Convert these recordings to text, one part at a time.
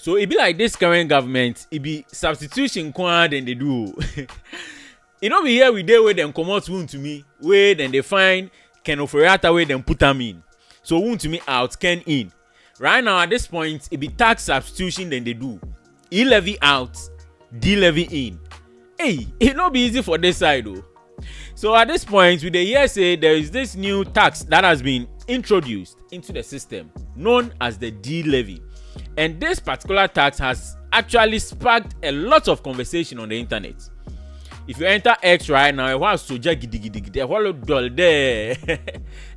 So it be like this current government, it be substitution quad than they do. You know, we here we dey where them come out wound to me, where then they find Ken Oforiatta where them put them in. So wound to me out, Ken in. Right now at this point, it be tax substitution than they do. E levy out, D levy in. Hey, it not be easy for this side though. So at this point, with the year say there is this new tax that has been introduced into the system, known as the D Levy. And this particular tax has actually sparked a lot of conversation on the internet. If you enter X right now, what's so there?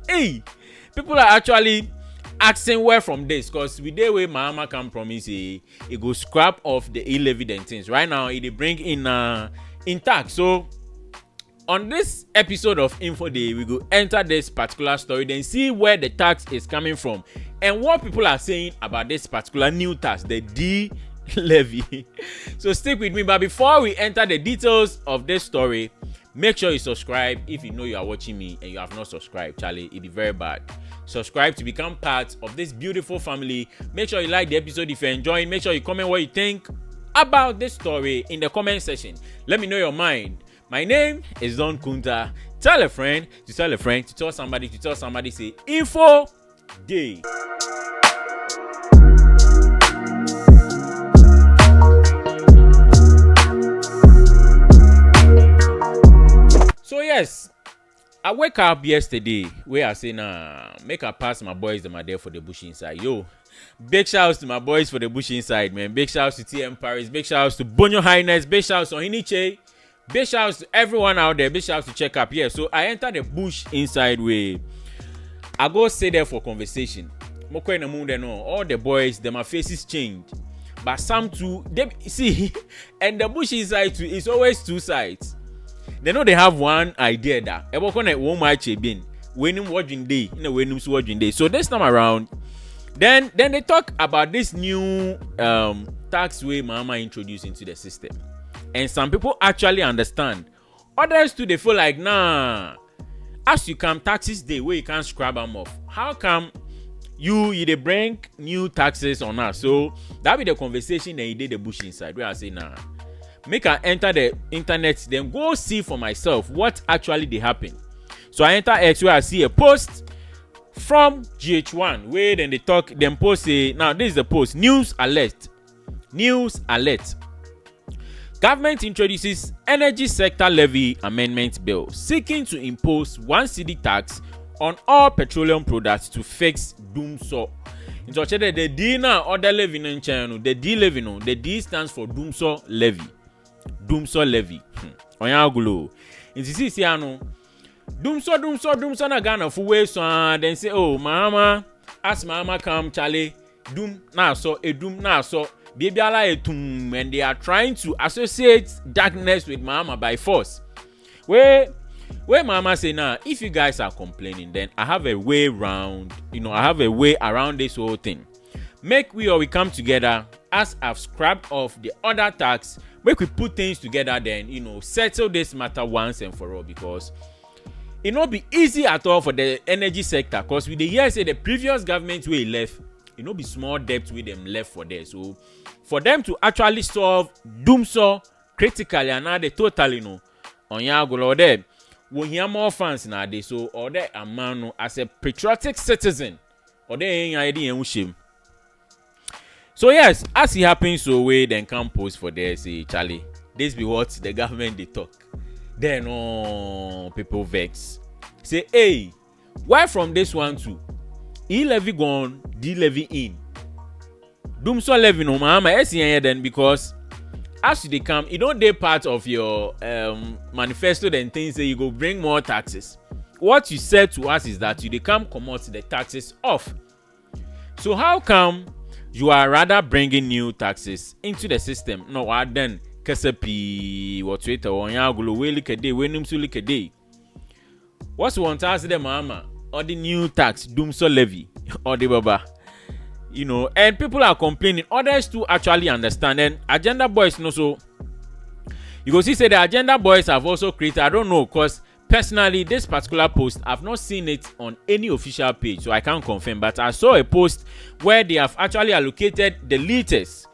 Hey, people are actually asking where from this, because with the way Mahama come from is it go scrap off the e-levy and things. Right now, it bring in tax. So on this episode of Info Day, we go enter this particular story, then see where the tax is coming from and what people are saying about this particular new tax, the D Levy. So stick with me. But before we enter the details of this story, make sure you subscribe if you know you are watching me and you have not subscribed. Charlie, it is very bad. Subscribe to become part of this beautiful family. Make sure you like the episode if you're enjoying. Make sure you comment what you think about this story in the comment section. Let me know your mind. My name is Don Kunta. Tell a friend to tell a friend to tell somebody to tell somebody. Say Info Day. So yes, I wake up yesterday where I say make I pass my boys them are there for the bush inside. Yo, big shouts to my boys for the bush inside, man. Big shouts to TM Paris, big shouts to Bonyo Highness, big shouts to Hiniche, big shouts to everyone out there, big shouts to check up. Yeah, so I enter the bush inside where I go stay there for conversation. Moko in the moon, they know all the boys, them faces change. But some too, they see, and the bush inside too is always two sides. They know they have one idea that everyone won't match a bin. When him watching day, when him watching day. So this time around, then they talk about this new tax way Mama introduced into the system, and some people actually understand. Others too they feel like nah. As you come taxes day where you can't scrub them off. How come you they bring new taxes on us? So that be the conversation that you did the bush inside where I say nah. Make I enter the internet, then go see for myself what actually they happen. So I enter X where I see a post from GH1 where then they talk, then post say, now this is the post, news alert. Government introduces energy sector levy amendment bill seeking to impose 1 cedi tax on all petroleum products to fix Dumsor. So the D now other levy in channel, the D levy no, the D stands for Dumsor Levy. Dumsor Levy. Onyagulo. In this ano. Dumsor na Ghana for way so then say oh mama as mama come Charlie dum na so edum na so baby ala etum, and they are trying to associate darkness with mama by force. Where mama say now if you guys are complaining then I have a way around, I have a way around this whole thing. Make we come together as I've scrapped off the other tax. Make we put things together then, settle this matter once and for all, because it not be easy at all for the energy sector. Because with the years say the previous government way left, it not be small debt with them left for there. So for them to actually solve Dumsor critically and now they totally on Yago there, we hear more fans nowadays. So or there a man as a patriotic citizen or there ain't idea and shame. So yes, as it happens, so we then come post for there say Charlie, this be what the government they talk. Then people vex. Say hey, why from this one too? E levy gone, D levy in. Dumsor levy no mama then because as they come, it don't they part of your manifesto then things that you go bring more taxes. What you said to us is that you they come out the taxes off. So how come you are rather bringing new taxes into the system? No, then kasapi what Twitter on yagulo we look a day, we num look a day. What's one tax the mama or the new tax, Dumsor Levy or the baba? And people are complaining. Others too actually understand. And agenda boys so you go see say the agenda boys have also created, I don't know, because personally this particular post I've not seen it on any official page, so I can't confirm, but I saw a post where they have actually allocated the litres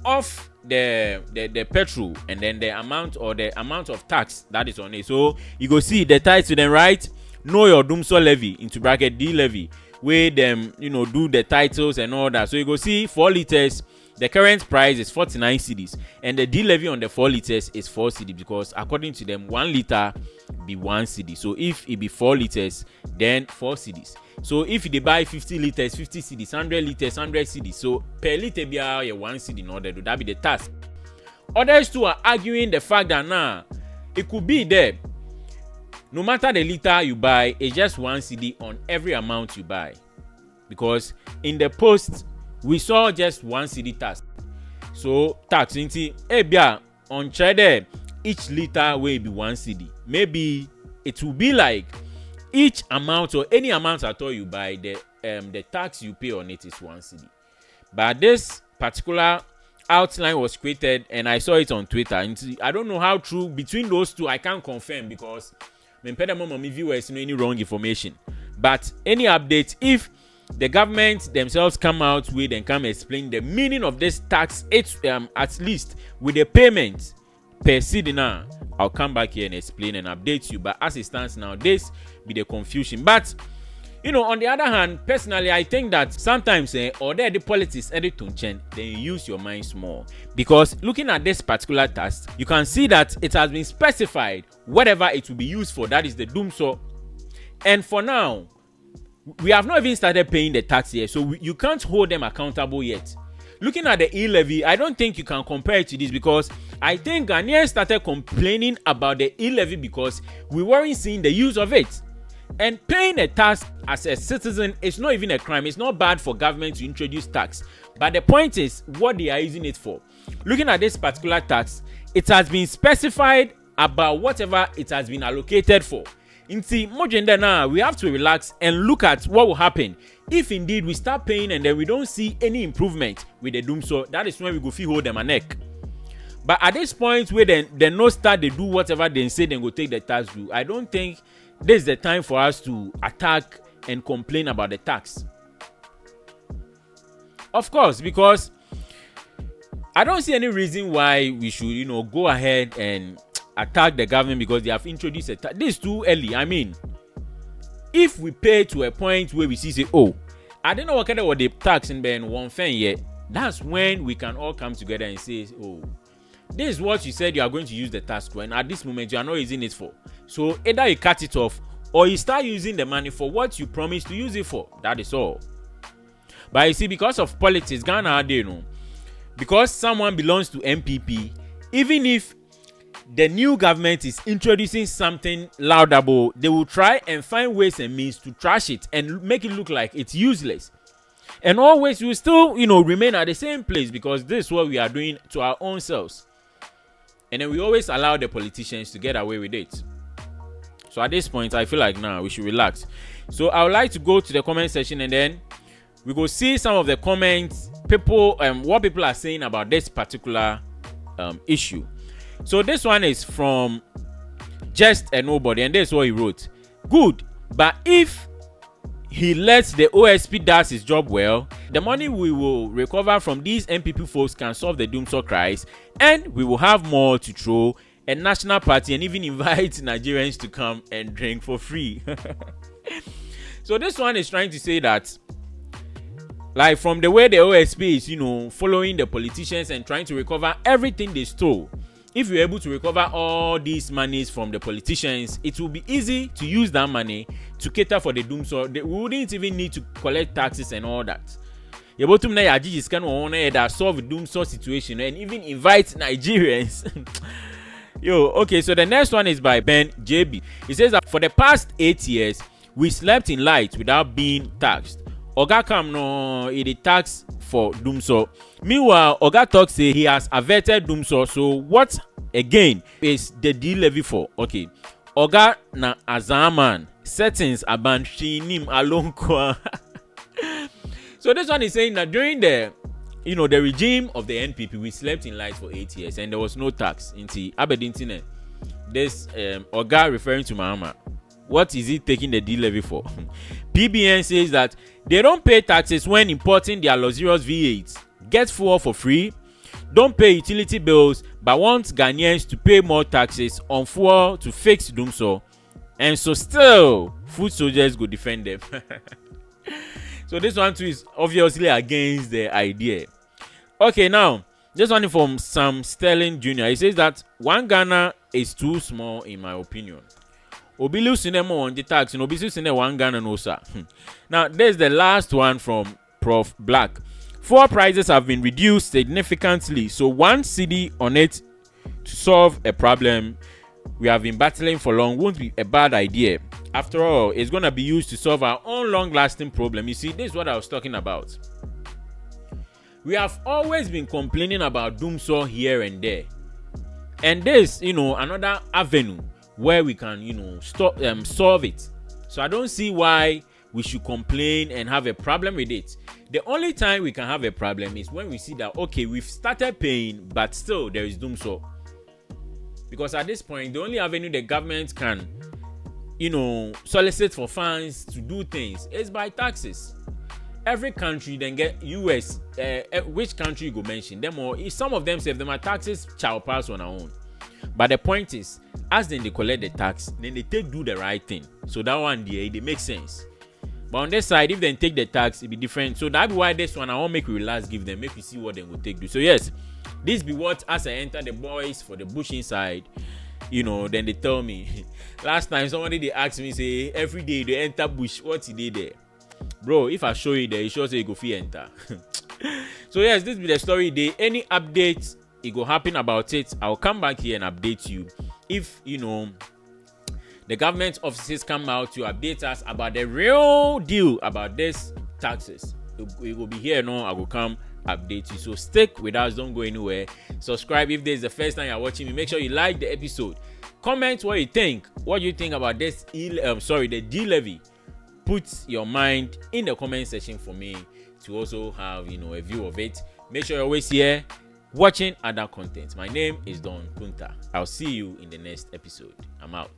off the petrol and then the amount of tax that is on it. So you go see the title then right, know your Dumsor Levy into bracket D Levy, where them do the titles and all that. So you go see 4 liters. The current price is 49 cedis, and the D Levy on the 4 liters is 4 cedis, because according to them 1 liter be 1 cedi. So if it be 4 liters, then 4 cedis. So if they buy 50 liters, 50 cedis, 100 liters, 100 cedis. So per liter be 1 cedi in order to that be the task. Others too are arguing the fact that now it could be there. No matter the liter you buy, it's just 1 cedi on every amount you buy, because in the post we saw just 1 cedi tax. So tax into on cheddar each liter will be 1 cedi. Maybe it will be like each amount or any amount at all you buy, the tax you pay on it is 1 cedi. But this particular outline was created and I saw it on Twitter. And I don't know how true between those two. I can't confirm because my viewers know any wrong information. But any updates, if the government themselves come out with and come explain the meaning of this tax, it's at least with the payment per cedi now, I'll come back here and explain and update you. But as it stands now, this be the confusion. But on the other hand, personally, I think that sometimes or the politics edit to change, then you use your mind more, because looking at this particular tax, you can see that it has been specified whatever it will be used for, that is the Dumsor. And for now, we have not even started paying the tax yet, so you can't hold them accountable yet. Looking at the E Levy, I don't think you can compare it to this, because I think Ghanaians started complaining about the E Levy because we weren't seeing the use of it. And paying a tax as a citizen is not even a crime. It's not bad for government to introduce tax. But the point is what they are using it for. Looking at this particular tax, it has been specified about whatever it has been allocated for. In now, we have to relax and look at what will happen if indeed we start paying and then we don't see any improvement with the Dumsor. That is when we go feel hold them a neck. But at this point where they no start, they do whatever they say, then go take the tax due. I don't think this is the time for us to attack and complain about the tax. Of course, because I don't see any reason why we should, go ahead and attack the government because they have introduced a tax. This is too early. I mean, if we pay to a point where we see, I don't know what kind of the tax in Ben one thing yet, that's when we can all come together and say, this is what you said you are going to use the tax for, and at this moment you are not using it for. So either you cut it off or you start using the money for what you promised to use it for. That is all. But you see, because of politics, Ghana, because someone belongs to MPP, even if the new government is introducing something laudable, they will try and find ways and means to trash it and make it look like it's useless. And always we will still, remain at the same place, because this is what we are doing to our own selves. And then we always allow the politicians to get away with it. So at this point, I feel like now we should relax. So I would like to go to the comment section and then we go see some of the comments, what people are saying about this particular issue. So this one is from Just a Nobody, and this is what he wrote. Good, but if he lets the OSP does his job well, the money we will recover from these MPP folks can solve the Dumsor crisis, and we will have more to throw a national party and even invite Nigerians to come and drink for free. So this one is trying to say that, like, from the way the OSP is, following the politicians and trying to recover everything they stole, if you're able to recover all these monies from the politicians, it will be easy to use that money to cater for the Dumsor. We wouldn't even need to collect taxes and all that. You're able to solve the Dumsor situation and even invite Nigerians. Okay, so the next one is by Ben JB. He says that for the past 8 years, we slept in light without being taxed. Oga Kam no it tax for Dumsor. Meanwhile, Oga Talk say he has averted Dumsor. So what again is the D Levy for? Okay. Oga na azaman settings abanshinim alonkwa. So this one is saying that during the the regime of the NPP, we slept in light for 8 years and there was no tax into Aberdeen. This Oga referring to Mahama. What is he taking the D Levy for? PBN says that they don't pay taxes when importing their luxurious V8s, get fuel for free, don't pay utility bills but want Ghanaians to pay more taxes on fuel to fix Dumsor, and so still food soldiers go defend them. So this one too is obviously against the idea. Okay, now this one is from Sam Sterling Jr. He says that one Ghana is too small in my opinion. Obilu cinema on the tax, and Obilu cinema one Ghana no sir. Now there's the last one from Prof Black. Fuel prices have been reduced significantly, so one cedi on it to solve a problem we have been battling for long won't be a bad idea. After all, it's gonna be used to solve our own long-lasting problem. You see, this is what I was talking about. We have always been complaining about Dumsor here and there, and this, another avenue where we can, solve it. So I don't see why we should complain and have a problem with it. The only time we can have a problem is when we see that, okay, we've started paying, but still there is Dumsor. Because at this point, the only avenue the government can, solicit for funds to do things is by taxes. Every country then get US, which country you go mention them, or some of them say them are taxes shall pass on our own. But the point is, as then they collect the tax, then they do the right thing. So that one there, they make sense. But on this side, if they take the tax, it be different. So that's why this one I won't make we last give them, make we see what they will take do. So yes, this be what as I enter the boys for the bush inside, then they tell me. Last time somebody they asked me, say every day they enter bush, what's he there? Bro, if I show you there, you sure say you go fee enter. So yes, this be the story day. Any updates it go happen about it, I'll come back here and update you. If the government offices come out to update us about the real deal about this taxes, we will be here. I will come update you. So stick with us, don't go anywhere. Subscribe if this is the first time you're watching me. Make sure you like the episode. Comment what you think. What you think about this? The D Levy. Put your mind in the comment section for me to also have a view of it. Make sure you're always here watching other content. My name is Don Kunta. I'll see you in the next episode. I'm out.